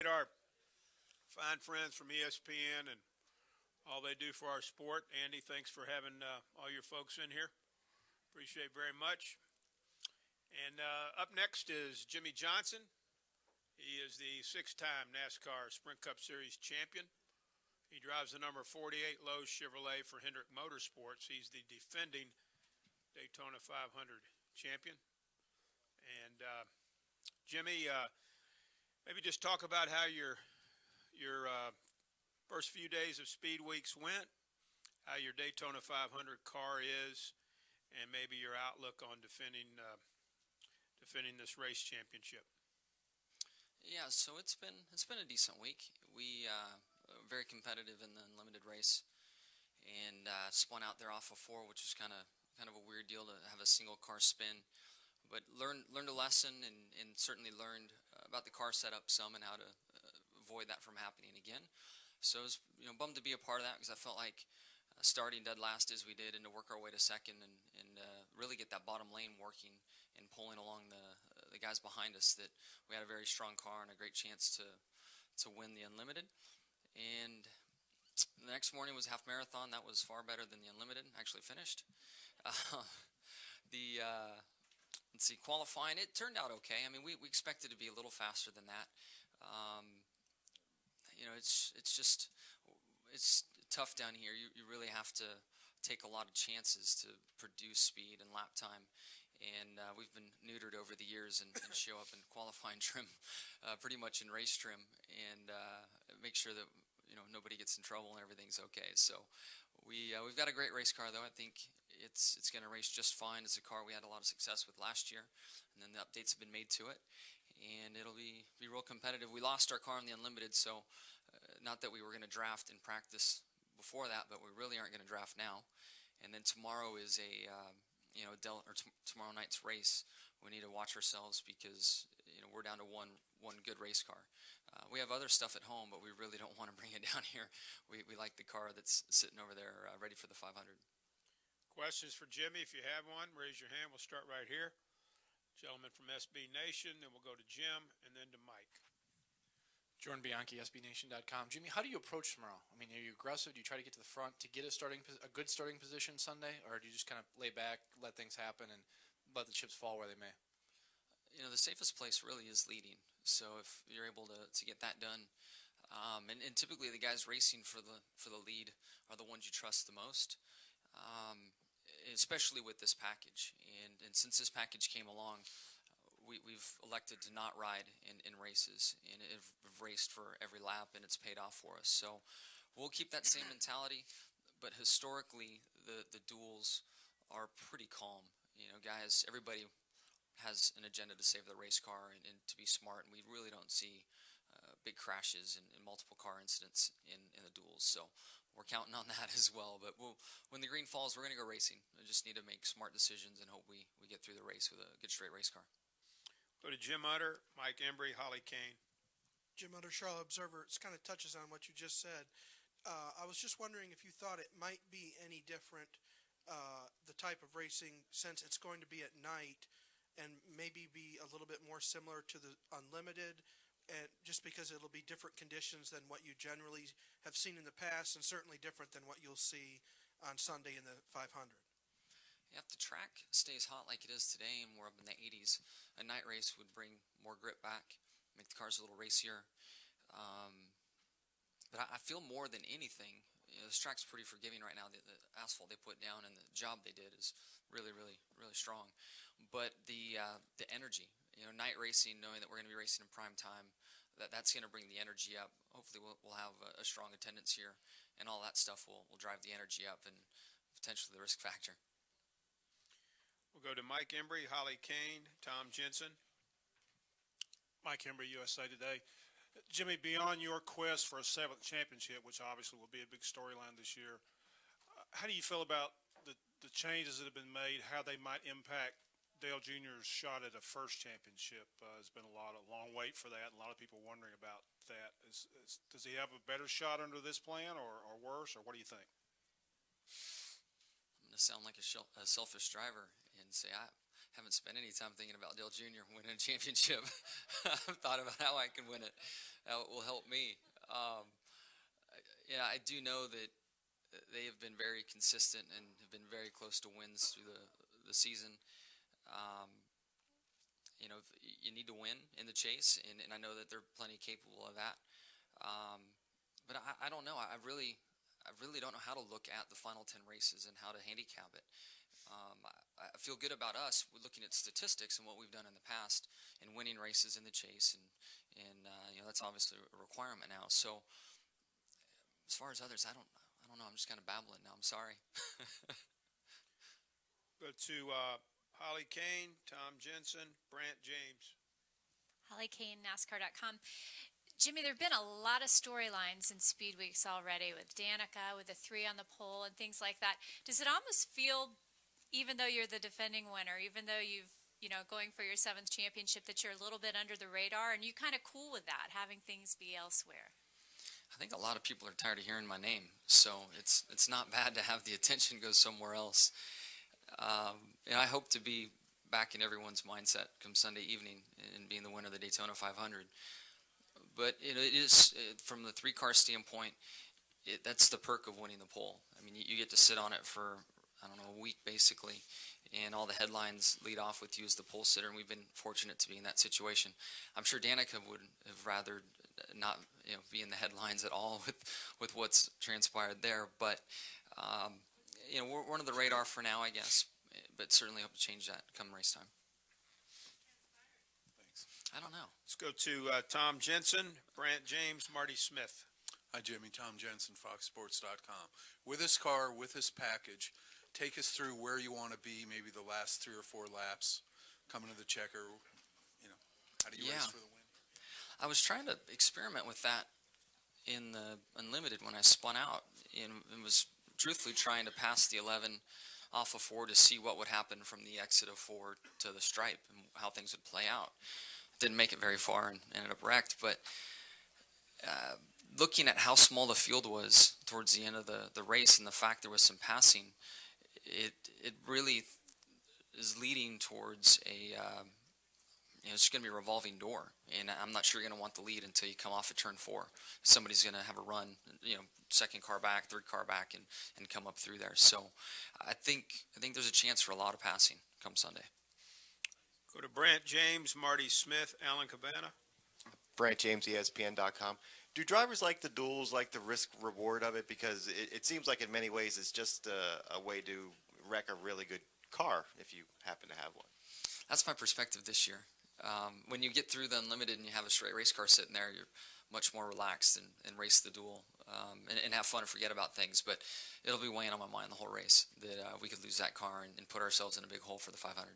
Our fine friends from ESPN and all they do for our sport. Andy, thanks for having all your folks in here. Appreciate it very much. And up next is Jimmie Johnson. He is the six-time NASCAR Sprint Cup Series champion. He drives the number 48 Lowe's Chevrolet for Hendrick Motorsports. He's the defending Daytona 500 champion. And Jimmie, maybe just talk about how your first few days of Speed Weeks went, how your Daytona 500 car is, and maybe your outlook on defending this race championship. Yeah, so it's been a decent week. We very competitive in the unlimited race, and spun out there off of 4, which was kind of a weird deal to have a single car spin. But learned a lesson, and certainly learned about the car setup some and how to avoid that from happening again. So I was bummed to be a part of that because I felt like starting dead last as we did and to work our way to second and really get that bottom lane working and pulling along the guys behind us, that we had a very strong car and a great chance to win the unlimited. And the next morning was half marathon. That was far better than the unlimited. Actually finished. Let's see, qualifying, it turned out okay. I mean, we expected to be a little faster than that. It's tough down here. You really have to take a lot of chances to produce speed and lap time. And we've been neutered over the years and show up in qualifying trim, pretty much in race trim, and make sure that nobody gets in trouble and everything's okay. So we've got a great race car, though. I think it's going to race just fine. It's a car we had a lot of success with last year, and then the updates have been made to it, and it'll be real competitive. We lost our car in the unlimited, so not that we were going to draft in practice before that, but we really aren't going to draft now. And then tomorrow is tomorrow night's race. We need to watch ourselves because we're down to one good race car. We have other stuff at home, but we really don't want to bring it down here. We like the car that's sitting over there ready for the 500. Questions for Jimmie, if you have one, raise your hand. We'll start right here. Gentleman from SB Nation, then we'll go to Jim, and then to Mike. Jordan Bianchi, SBNation.com. Jimmie, how do you approach tomorrow? I mean, are you aggressive? Do you try to get to the front to get a good starting position Sunday, or do you just kind of lay back, let things happen, and let the chips fall where they may? The safest place really is leading. So if you're able to get that done, and typically the guys racing for the lead are the ones you trust the most. Especially with this package, and since this package came along, we've elected to not ride in races, and have raced for every lap, and it's paid off for us. So we'll keep that same mentality, but historically the duels are pretty calm. Guys, everybody has an agenda to save the race car and to be smart, and we really don't see big crashes and multiple car incidents in the duels. So we're counting on that as well. But when the green falls, we're going to go racing. We just need to make smart decisions and hope we get through the race with a good straight race car. Go to Jim Utter, Mike Embry, Holly Kane. Jim Utter, Charlotte Observer. It kind of touches on what you just said. I was just wondering if you thought it might be any different, the type of racing, since it's going to be at night, and maybe be a little bit more similar to the Unlimited, and just because it'll be different conditions than what you generally have seen in the past, and certainly different than what you'll see on Sunday in the 500. Yeah, if the track stays hot like it is today and we're up in the 80s, a night race would bring more grip back, make the cars a little racier. But I feel more than anything, this track's pretty forgiving right now. The asphalt they put down and the job they did is really, really, really strong. But the energy, night racing, knowing that we're going to be racing in prime time, that's going to bring the energy up. Hopefully we'll have a strong attendance here, and all that stuff will drive the energy up and potentially the risk factor. We'll go to Mike Embry, Holly Kane, Tom Jensen. Mike Embry, USA Today. Jimmie, beyond your quest for a 7th championship, which obviously will be a big storyline this year, how do you feel about the changes that have been made, how they might impact Dale Jr.'s shot at a first championship? There's been a long wait for that, and a lot of people wondering about that. Does he have a better shot under this plan, or worse, or what do you think? I'm going to sound like a selfish driver and say haven't spent any time thinking about Dale Jr. winning a championship. I've thought about how I can win it. How it will help me. Yeah, I do know that they have been very consistent and have been very close to wins through the season. You know, you need to win in the chase, and I know that they're plenty capable of that. But I don't know. I really don't know how to look at the final 10 races and how to handicap it. I feel good about us looking at statistics and what we've done in the past and winning races in the chase, and you know, that's obviously a requirement now. So as far as others, I don't know. I'm just kind of babbling now. I'm sorry. Go to Holly Kane, Tom Jensen, Brant James. Holly Kane, NASCAR.com. Jimmie, there have been a lot of storylines in Speed Weeks already with Danica, with the 3 on the pole and things like that. Does it almost feel, even though you're the defending winner, even though you've, you know, going for your 7th championship, that you're a little bit under the radar, and you kind of cool with that, having things be elsewhere? I think a lot of people are tired of hearing my name, so it's not bad to have the attention go somewhere else. And I hope to be back in everyone's mindset come Sunday evening and being the winner of the Daytona 500. But it is, from the 3-car standpoint, that's the perk of winning the pole. I mean, you get to sit on it for, I don't know, a week basically, and all the headlines lead off with you as the pole sitter, and we've been fortunate to be in that situation. I'm sure Danica would have rather not, you know, be in the headlines at all with what's transpired there. But you know, we're under the radar for now, I guess, but certainly hope to change that come race time. I don't know. Let's go to Tom Jensen, Brant James, Marty Smith. Hi, Jimmy. Tom Jensen, FoxSports.com. With this car, with this package, take us through where you want to be, maybe the last 3 or 4 laps, coming to the checker. You know, how do you race for the win? I was trying to experiment with that in the Unlimited when I spun out, and was truthfully trying to pass the 11 off of 4 to see what would happen from the exit of 4 to the stripe and how things would play out. Didn't make it very far and ended up wrecked, but looking at how small the field was towards the end of the race and the fact there was some passing, it really is leading towards a you know, it's going to be a revolving door, and I'm not sure you're going to want the lead until you come off of turn 4. Somebody's going to have a run, you know, 2nd car back, 3rd car back, and come up through there. So I think there's a chance for a lot of passing come Sunday. Go to Brant James, Marty Smith, Alan Cabana. Brant James, ESPN.com. Do drivers like the duels, like the risk-reward of it? Because it seems like in many ways it's just a way to wreck a really good car if you happen to have one. That's my perspective this year. When you get through the Unlimited and you have a straight race car sitting there, you're much more relaxed and race the duel and have fun and forget about things. But it'll be weighing on my mind the whole race that we could lose that car and put ourselves in a big hole for the 500.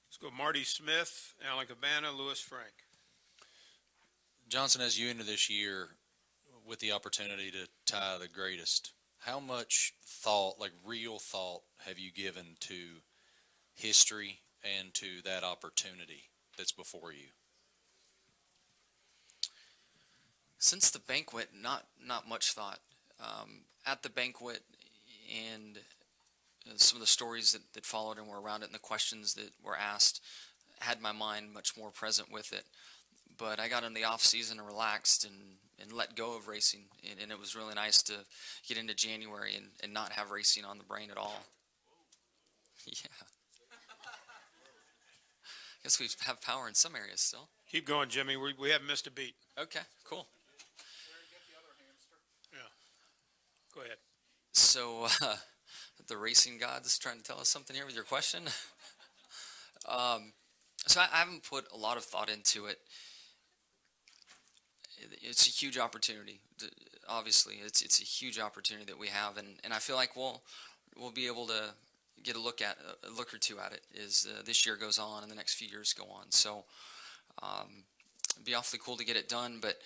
Let's go Marty Smith, Alan Cabana, Lewis Frank. Johnson, as you enter this year with the opportunity to tie the greatest, how much thought, like real thought, have you given to history and to that opportunity that's before you? Since the banquet, not much thought. At the banquet and some of the stories that followed and were around it and the questions that were asked had my mind much more present with it. But I got in the off season and relaxed and let go of racing, and it was really nice to get into January and not have racing on the brain at all. Yeah. Guess we have power in some areas still. Keep going, Jimmy. We haven't missed a beat. Okay, cool. Yeah. Go ahead. So, the racing gods trying to tell us something here with your question? So I haven't put a lot of thought into it. It's a huge opportunity. Obviously, it's a huge opportunity that we have, and I feel like we'll be able to get a look or two at it as this year goes on and the next few years go on. So it'd be awfully cool to get it done, but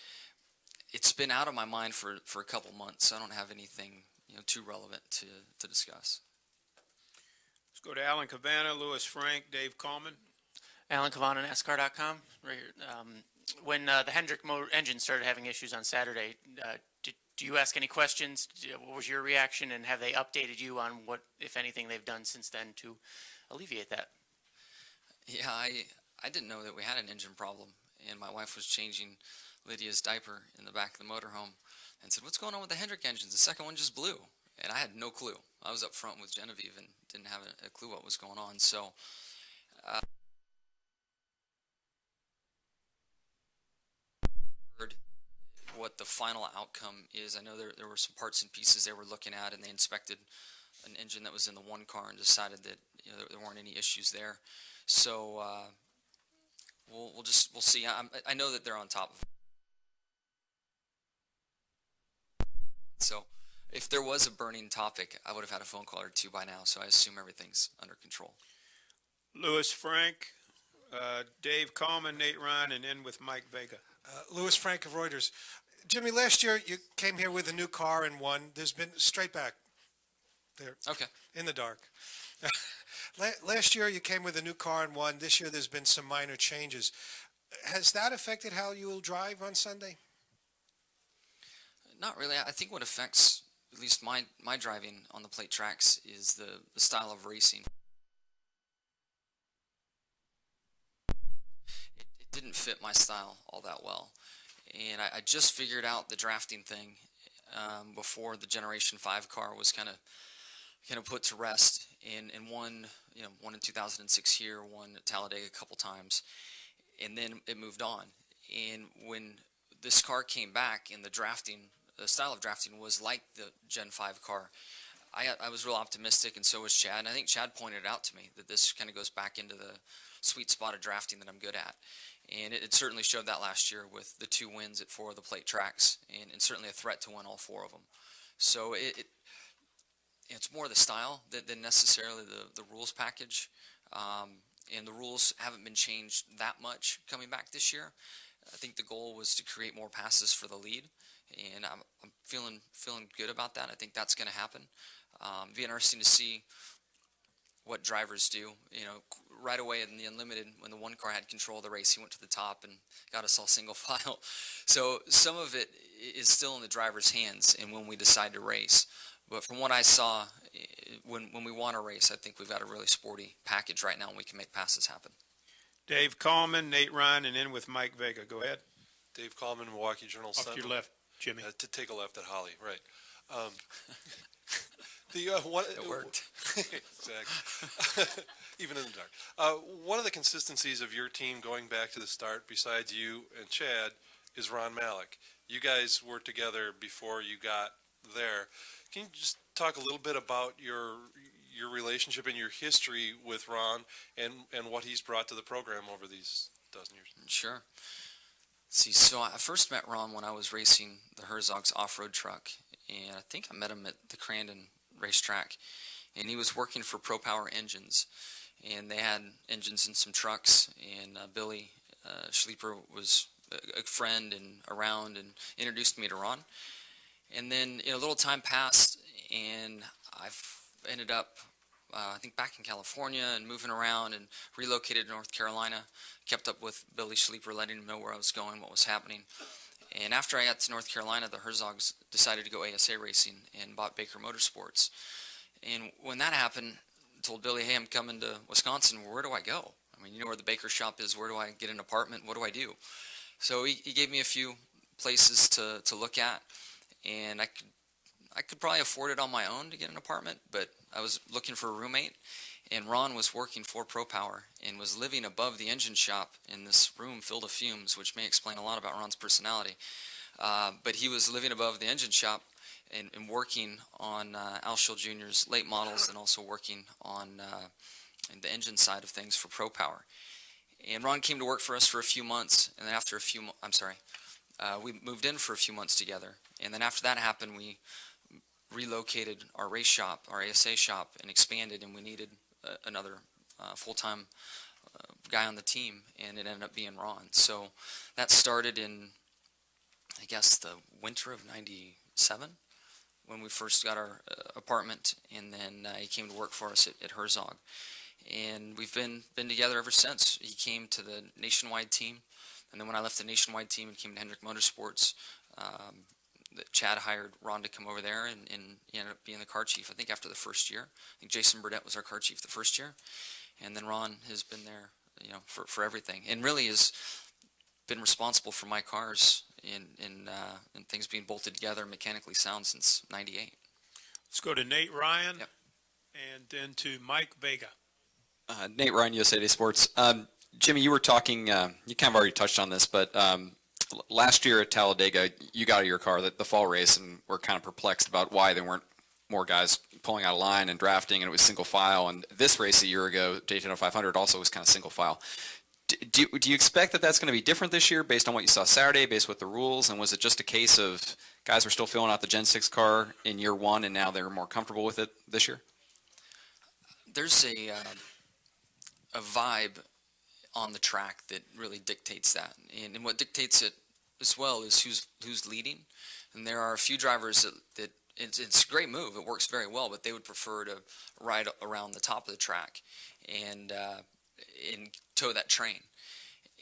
it's been out of my mind for a couple months. So I don't have anything too relevant to discuss. Let's go to Alan Cabana, Lewis Frank, Dave Coleman. Alan Cabana, NASCAR.com. Right here. When the Hendrick engine started having issues on Saturday, did do you ask any questions? What was your reaction, and have they updated you on what, if anything, they've done since then to alleviate that? Yeah, I didn't know that we had an engine problem, and my wife was changing Lydia's diaper in the back of the motorhome and said, "What's going on with the Hendrick engines? The second one just blew." And I had no clue. I was up front with Genevieve and didn't have a clue what was going on. So heard what the final outcome is. I know there were some parts and pieces they were looking at, and they inspected an engine that was in the one car and decided that there weren't any issues there. So we'll see. I know that they're on top of it. So if there was a burning topic, I would have had a phone call or two by now. So I assume everything's under control. Louis Frank, Dave Coleman, Nate Ryan, and end with Mike Vega. Louis Frank of Reuters. Jimmy, last year you came here with a new car and won. There's been straight back there Okay. in the dark. Last year you came with a new car and won. This year there's been some minor changes. Has that affected how you will drive on Sunday? Not really. I think what affects at least my driving on the plate tracks is the style of racing. It didn't fit my style all that well. And I just figured out the drafting thing before the Generation 5 car was kind of put to rest. And one in 2006 here, one at Talladega a couple times. And then it moved on. And when this car came back in the style of drafting was like the Gen 5 car, I was real optimistic, and so was Chad. And I think Chad pointed it out to me that this kind of goes back into the sweet spot of drafting that I'm good at. And it certainly showed that last year with the 2 wins at 4 of the plate tracks, and certainly a threat to win all 4 of them. So it's more the style than necessarily the rules package. And the rules haven't been changed that much coming back this year. I think the goal was to create more passes for the lead, and I'm feeling good about that. I think that's going to happen. It'll be interesting to see what drivers do. Right away in the Unlimited, when the one car had control of the race, he went to the top and got us all single file. So some of it is still in the driver's hands and when we decide to race. But from what I saw, when we want to race, I think we've got a really sporty package right now, and we can make passes happen. Dave Coleman, Nate Ryan, and end with Mike Vega. Go ahead. Dave Coleman, Milwaukee Journal Off Sentinel. to your left, Jimmy. To take a left at Holly, right. It worked. Exactly. Even in the dark. One of the consistencies of your team going back to the start, besides you and Chad, is Ron Malik. You guys were together before you got there. Can you just talk a little bit about your relationship and your history with Ron and what he's brought to the program over these dozen years? Sure. See, so I first met Ron when I was racing the Herzog's off-road truck, and I think I met him at the Crandon racetrack, and he was working for Pro Power Engines, and they had engines in some trucks, and Billy Schleiper was a friend and around and introduced me to Ron. And then a little time passed, and I've ended up I think back in California and moving around and relocated to North Carolina. Kept up with Billy Schleiper, letting him know where I was going, what was happening. And after I got to North Carolina, the Herzogs decided to go ASA racing and bought Baker Motorsports. And when that happened, I told Billy, hey, I'm coming to Wisconsin. Where do I go? I mean, you know where the Baker shop is. Where do I get an apartment? What do I do? So he gave me a few places to look at. And I could probably afford it on my own to get an apartment, but I was looking for a roommate. And Ron was working for Pro Power and was living above the engine shop in this room filled with fumes, which may explain a lot about Ron's personality. But he was living above the engine shop and working on Al Schill Jr.'s late models and also working on the engine side of things for Pro Power. And Ron came to work for us for a few months, and then after we moved in for a few months together. And then after that happened, we relocated our race shop, our ASA shop, and expanded, and we needed another full-time guy on the team, and it ended up being Ron. So that started in, I guess, the winter of '97 when we first got our apartment, and then he came to work for us at Herzog. And we've been together ever since. He came to the Nationwide team, and then when I left the Nationwide team and came to Hendrick Motorsports, that Chad hired Ron to come over there, and he ended up being the car chief, I think, after the first year. I think Jason Burdett was our car chief the first year, and then Ron has been there, for everything, and really has been responsible for my cars and things being bolted together mechanically sound since '98. Let's go to Nate Ryan, Yep. and then to Mike Vega. Nate Ryan, USA Today Sports. Jimmy, you were talking, you kind of already touched on this, but last year at Talladega, you got out of your car, the fall race, and were kind of perplexed about why there weren't more guys pulling out of line and drafting, and it was single file. And this race a year ago, Daytona 500, also was kind of single file. Do you expect that that's going to be different this year based on what you saw Saturday, based with the rules? And was it just a case of guys were still filling out the Gen 6 car in year one, and now they're more comfortable with it this year? There's a vibe on the track that really dictates that, and what dictates it as well is who's leading. And there are a few drivers that it's a great move, it works very well, but they would prefer to ride around the top of the track and tow that train.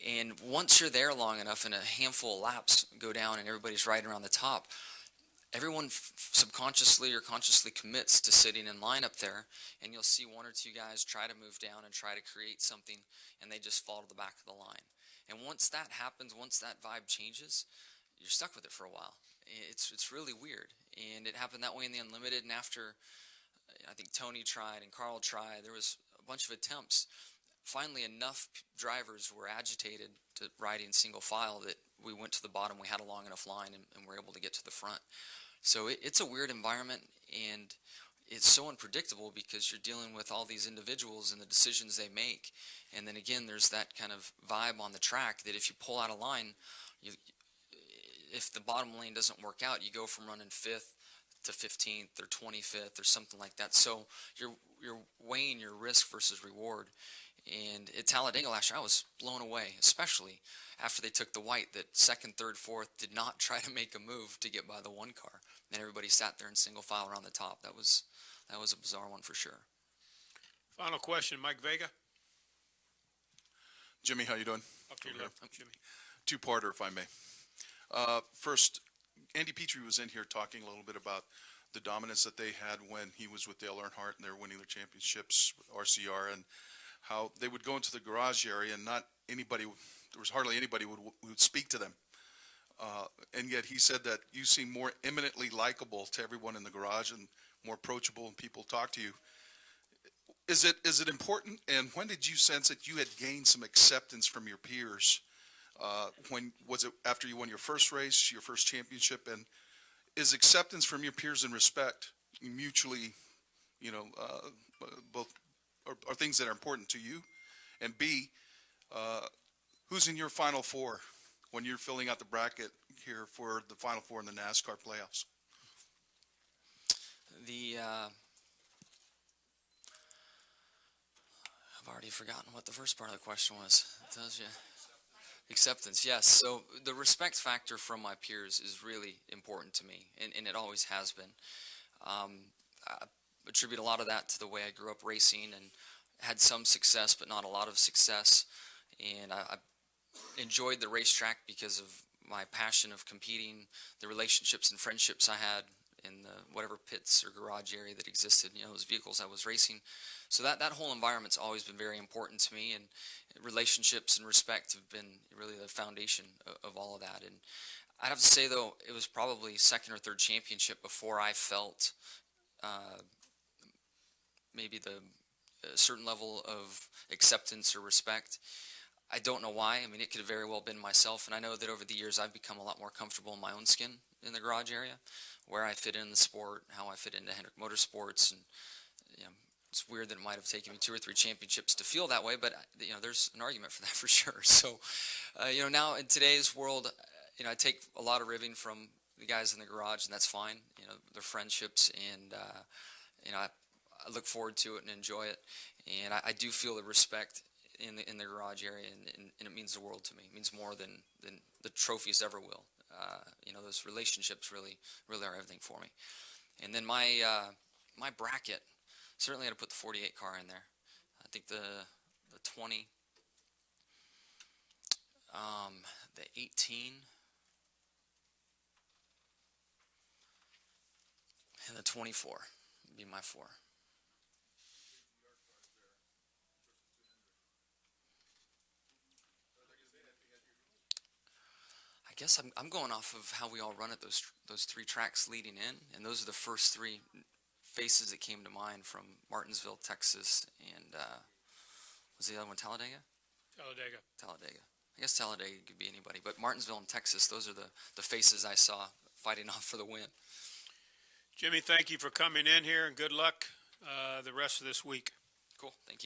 And once you're there long enough and a handful of laps go down and everybody's riding around the top, everyone subconsciously or consciously commits to sitting in line up there, and you'll see one or two guys try to move down and try to create something, and they just fall to the back of the line. And once that happens, once that vibe changes, you're stuck with it for a while. It's really weird, and it happened that way in the Unlimited, and after I think Tony tried and Carl tried, there was a bunch of attempts. Finally, enough drivers were agitated to ride in single file that we went to the bottom, we had a long enough line, and were able to get to the front. So it's a weird environment, and it's so unpredictable because you're dealing with all these individuals and the decisions they make. And then again, there's that kind of vibe on the track that if you pull out a line, if the bottom lane doesn't work out, you go from running 5th to 15th or 25th or something like that. So you're weighing your risk versus reward. And at Talladega last year, I was blown away, especially after they took the white, that second, third, fourth did not try to make a move to get by the one car. And everybody sat there in single file around the top. That was a bizarre one for sure. Final question, Mike Vega. Jimmy, how you doing? Up to your left, Jimmy. Two-parter, if I may. First, Andy Petrie was in here talking a little bit about the dominance that they had when he was with Dale Earnhardt and they were winning their championships with RCR, and how they would go into the garage area and there was hardly anybody who would speak to them. And yet he said that you seem more eminently likable to everyone in the garage and more approachable, and people talk to you. Is it important, and when did you sense that you had gained some acceptance from your peers? When was it after you won your first race, your first championship? And is acceptance from your peers and respect mutually, both are things that are important to you? And B, who's in your Final Four when you're filling out the bracket here for the Final Four in the NASCAR playoffs? I've already forgotten what the first part of the question was. It tells you. Acceptance, yes. So the respect factor from my peers is really important to me, and it always has been. I attribute a lot of that to the way I grew up racing and had some success, but not a lot of success. And I enjoyed the racetrack because of my passion of competing, the relationships and friendships I had in the whatever pits or garage area that existed, those vehicles I was racing. So that whole environment's always been very important to me, and relationships and respect have been really the foundation of all of that. And I'd have to say, though, it was probably second or third championship before I felt maybe a certain level of acceptance or respect. I don't know why. I mean, it could have very well been myself, and I know that over the years I've become a lot more comfortable in my own skin in the garage area, where I fit in the sport, how I fit into Hendrick Motorsports, and it's weird that it might have taken me 2 or 3 championships to feel that way, but there's an argument for that for sure. So, now in today's world, I take a lot of ribbing from the guys in the garage, and that's fine. Their friendships, and I look forward to it and enjoy it, and I do feel the respect in the garage area, and it means the world to me. It means more than the trophies ever will. Those relationships really are everything for me. And then my bracket, certainly had to put the 48 car in there. I think the 20, the 18, And the 24 would be my 4. I guess I'm going off of how we all run at those 3 tracks leading in, and those are the first 3 faces that came to mind from Martinsville, Texas, and was the other one Talladega? Talladega. Talladega. I guess Talladega could be anybody, but Martinsville and Texas, those are the faces I saw fighting off for the win. Jimmie, thank you for coming in here, and good luck the rest of this week. Cool, thank you.